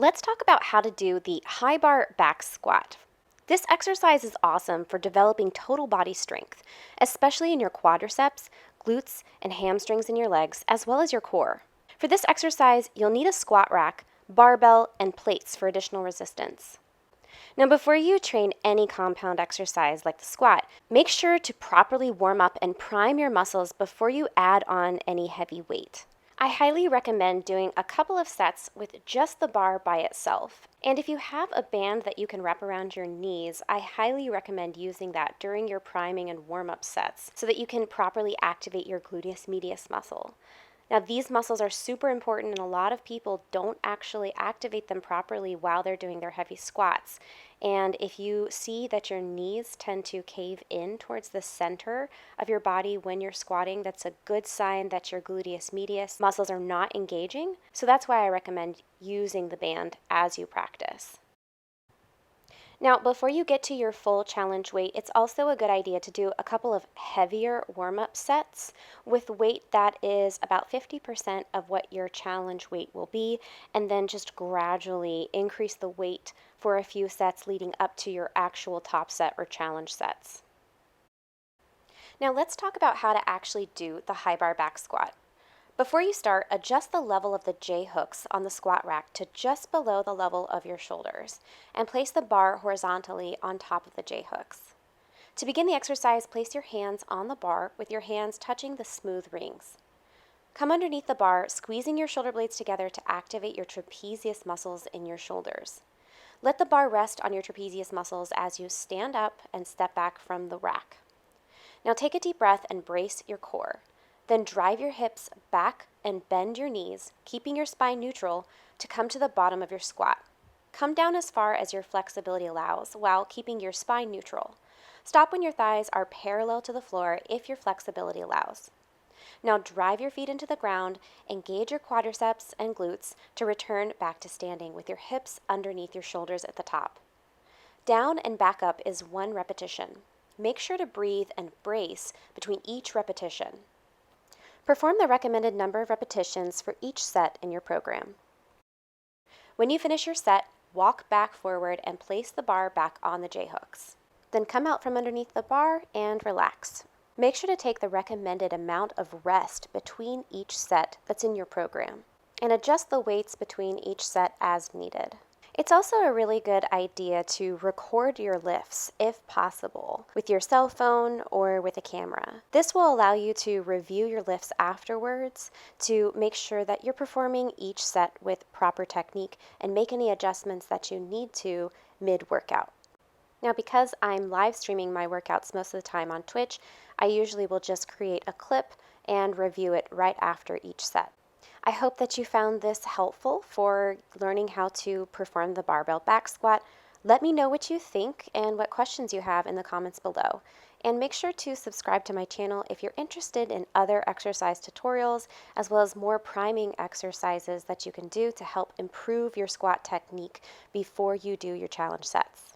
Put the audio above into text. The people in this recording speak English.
Let's talk about how to do the high bar back squat. This exercise is awesome for developing total body strength, especially in your quadriceps, glutes, and hamstrings in your legs, as well as your core. For this exercise, you'll need a squat rack, barbell, and plates for additional resistance. Now, before you train any compound exercise like the squat, make sure to properly warm up and prime your muscles before you add on any heavy weight. I highly recommend doing a couple of sets with just the bar by itself. And if you have a band that you can wrap around your knees, I highly recommend using that during your priming and warm-up sets so that you can properly activate your gluteus medius muscle. Now, these muscles are super important, and a lot of people don't actually activate them properly while they're doing their heavy squats. And if you see that your knees tend to cave in towards the center of your body when you're squatting, that's a good sign that your gluteus medius muscles are not engaging. So that's why I recommend using the band as you practice. Now, before you get to your full challenge weight, it's also a good idea to do a couple of heavier warm-up sets with weight that is about 50% of what your challenge weight will be, and then just gradually increase the weight for a few sets leading up to your actual top set or challenge sets. Now, let's talk about how to actually do the high bar back squat. Before you start, adjust the level of the J-hooks on the squat rack to just below the level of your shoulders, and place the bar horizontally on top of the J-hooks. To begin the exercise, place your hands on the bar with your hands touching the smooth rings. Come underneath the bar, squeezing your shoulder blades together to activate your trapezius muscles in your shoulders. Let the bar rest on your trapezius muscles as you stand up and step back from the rack. Now take a deep breath and brace your core. Then drive your hips back and bend your knees, keeping your spine neutral to come to the bottom of your squat. Come down as far as your flexibility allows while keeping your spine neutral. Stop when your thighs are parallel to the floor if your flexibility allows. Now drive your feet into the ground, engage your quadriceps and glutes to return back to standing with your hips underneath your shoulders at the top. Down and back up is one repetition. Make sure to breathe and brace between each repetition. Perform the recommended number of repetitions for each set in your program. When you finish your set, walk back forward and place the bar back on the J-hooks. Then come out from underneath the bar and relax. Make sure to take the recommended amount of rest between each set that's in your program, and adjust the weights between each set as needed. It's also a really good idea to record your lifts, if possible, with your cell phone or with a camera. This will allow you to review your lifts afterwards to make sure that you're performing each set with proper technique and make any adjustments that you need to mid-workout. Now, because I'm live streaming my workouts most of the time on Twitch, I usually will just create a clip and review it right after each set. I hope that you found this helpful for learning how to perform the barbell back squat. Let me know what you think and what questions you have in the comments below. And make sure to subscribe to my channel if you're interested in other exercise tutorials, as well as more priming exercises that you can do to help improve your squat technique before you do your challenge sets.